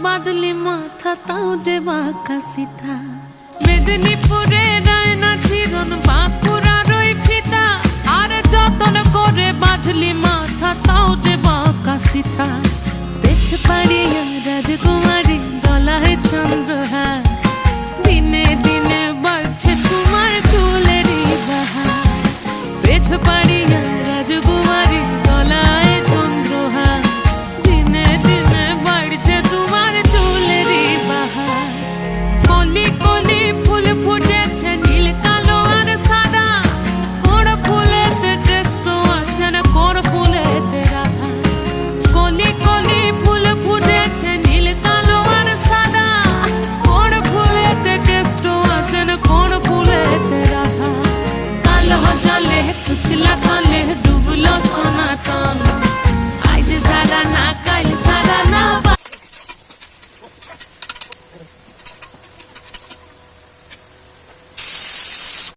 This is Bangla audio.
বাঁধলি মাথা তাও যে বাঁকা সিথা। মেদিনীপুরে রায়না চিরন বাঁকুড়ার ওই ফিতা, আর যতন করে বাঁধলি মাথা তাও যে বাঁকা সিথা। পেছ পাড়িয়া রাজকুমার